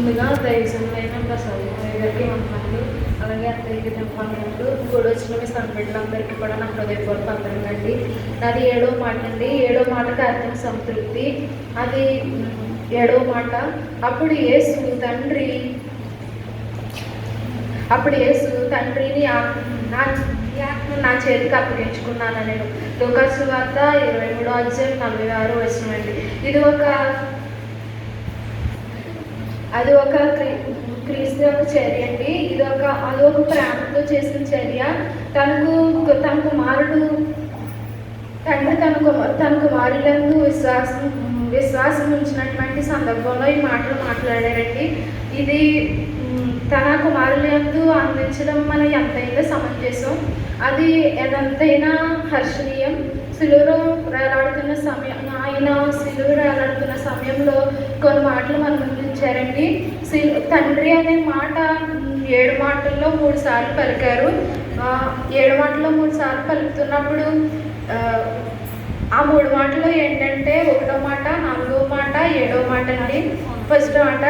ముందుగా దైవజనులైన ప్రసాద్ గారికి వందనాలు. అలాగే అత్తయ్యకి వందనాలు. కూడా వచ్చిన మీ సంఘటనలందరికీ కూడా నా హృదయపూర్వక వందనాలు అండి. నాది 7వ మాట అండి. 7వ మాటకి అర్థం సంతృప్తి. అది 7వ మాట. అప్పుడు యేసు తండ్రిని నా చేతికి అప్పగించుకున్నాను నేను. లూకాసు సువార్త 23వ అధ్యాయం 46వ వచనం అండి. అది ఒక క్రీస్తు యొక్క చర్య అండి. అది ఒక ప్రేమతో చేసిన చర్య. తన కుమారుడు తండ్రి తన కుమారులందు విశ్వాసం ఉంచినటువంటి సందర్భంలో ఈ మాటలు మాట్లాడారండి. ఇది తన కుమారులందు అందించడం మనం ఎంతైనా సమంజసం. అది ఎంతైనా హర్షణీయం. ఆయన సిలువ వేలాడుతున్న సమయంలో కొన్ని మాటలు మనం అందించారండి. తండ్రి అనే మాట 7 మాటల్లో 3 సార్లు పలికారు. 7 మాటల్లో 3 సార్లు పలుకుతున్నప్పుడు ఆ 3 మాటలు ఏంటంటే 1వ మాట, 4వ మాట, 7వ మాట అండి. ఫస్ట్ మాట,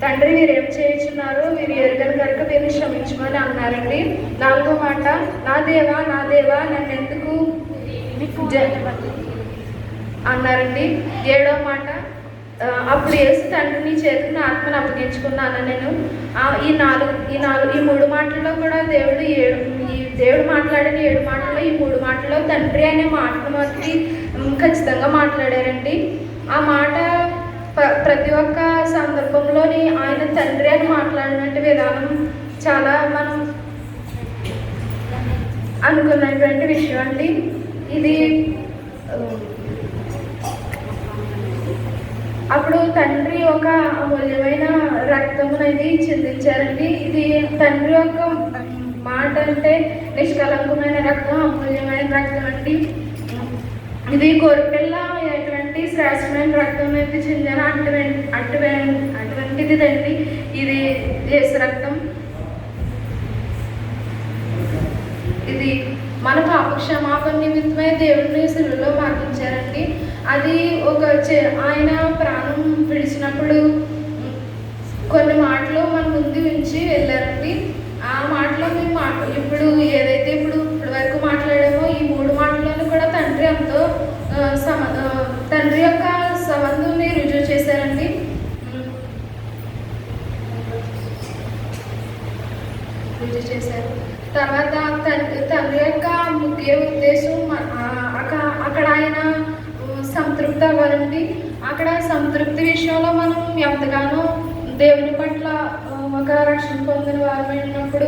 తండ్రి వీరేం చేయించున్నారు, వీరు ఎరుగని కనుక వీరిని క్షమించమని అన్నారండి. 4వ మాట, నా దేవా నన్ను ఎందుకు అన్నారండి. 7వ మాట, అప్పుడు యేసు తండ్రిని చేతిని ఆత్మను అప్పగించుకున్నాను నేను. ఈ 3 మాటల్లో కూడా దేవుడు మాట్లాడిన 7 మాటల్లో ఈ 3 మాటల్లో తండ్రి అనే మాటను బట్టి ఖచ్చితంగా మాట్లాడారండి. ఆ మాట ప్రతి ఒక్క సందర్భంలోని ఆయన తండ్రి అని మాట్లాడినట్టు విధానం చాలా మనం అనుకున్నటువంటి విషయం అండి. ఇది అప్పుడు తండ్రి ఒక అమూల్యమైన రక్తమునది చిందించారండి. ఇది తండ్రి యొక్క మాట అంటే నిష్కలంకమైన రక్తం, అమూల్యమైన రక్తం అండి. ఇది గొర్రెపిల్ల ఎటువంటి శ్రేష్టమైన రక్తం అనేది చెందిన అటువంటిదండి. ఇది యేసు రక్తం. ఇది మన పాప క్షమాపణ నిమిత్తమై దేవుడిని సిలువలో మరణించారండి. అది ఆయన ప్రాణం విడిచినప్పుడు కొన్ని మాటలు మన ముందు ఉంచి వెళ్ళారండి. ఆ మాటలో మేము ఇప్పుడు వరకు మాట్లాడామో ఈ 3 మాటలను కూడా తండ్రి ఎంతో తండ్రి యొక్క సంబంధాన్ని రుజువు చేశారండి. తర్వాత తండ్రి యొక్క ముఖ్య ఉద్దేశం అక్కడ ఆయన సంతృప్తి అవ్వాలండి. అక్కడ సంతృప్తి విషయంలో మనం ఎంతగానో దేవుని పట్ల ఒక రక్షణ పొందిన వారమైనప్పుడు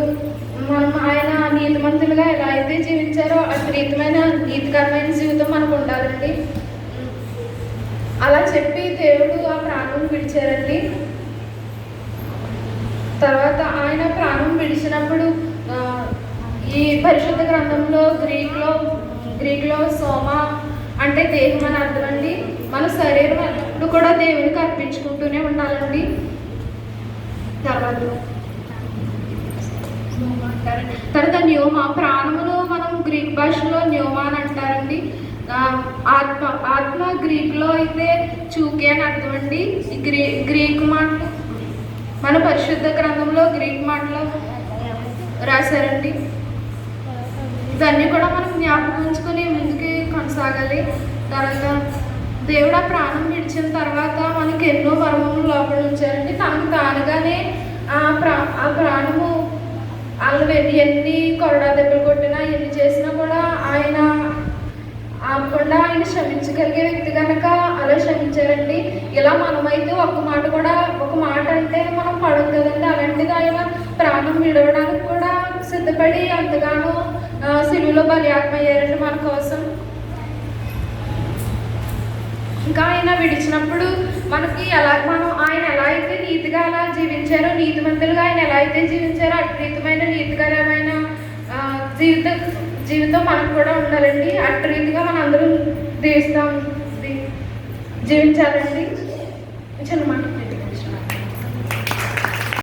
మనం ఆయన నీతిమంతులుగా ఎలా అయితే జీవించారో నీతికరమైన జీవితం మనకు ఉండాలండి. అలా చెప్పి దేవుడు ఆ ప్రాణం విడిచారండి. తర్వాత ఆయన ప్రాణం విడిచినప్పుడు ఈ పరిశుద్ధ గ్రంథంలో గ్రీక్లో సోమ అంటే దేహం అని అర్థం అండి. మన శరీరం ఎప్పుడు కూడా దేవునికి అర్పించుకుంటూనే ఉండాలండి. తర్వాత న్యూమా, ప్రాణమును మనం గ్రీక్ భాషలో న్యూమా అని అంటారండి. ఆత్మ గ్రీక్లో అయితే చూకే అని అర్థం అండి. గ్రీక్ మాటలు మన పరిశుద్ధ గ్రంథంలో గ్రీక్ మాటలో రాశారండి. ఇవన్నీ కూడా మనం జ్ఞాపకం ఉంచుకొని ముందుకి కొనసాగాలి. తర్వాత దేవుడు ఆ ప్రాణం విడిచిన తర్వాత మనకి ఎన్నో వరములు లోపల ఉంచారండి. తనకు తానుగానే ఆ ప్రాణము ఎన్ని కొరడా దెబ్బలు కొట్టినా ఎన్ని చేసినా కూడా ఆయన ఆపకుండా ఆయన క్షమించగలిగే వ్యక్తి కనుక అలా క్షమించారండి. ఇలా మనమైతే ఒక మాట అంటే మనం పడదు కదండి. అలాంటిది ఆయన ప్రాణం విడవడానికి కూడా సిద్ధపడి ఎంతగానో సిలువలో బలియాగమయ్యారండి మన కోసం. ఇంకా ఆయన విడిచినప్పుడు మనకి ఆయన ఎలా అయితే నీతిగా అలా జీవించారో, నీతిమంతులుగా ఆయన ఎలా అయితే జీవించారో అద్భుతమైన నీతికరమైన జీవితం మనకు కూడా ఉండాలండి. అట్టి రీతిగా మన అందరం జీవించాలండి. చిన్న మాట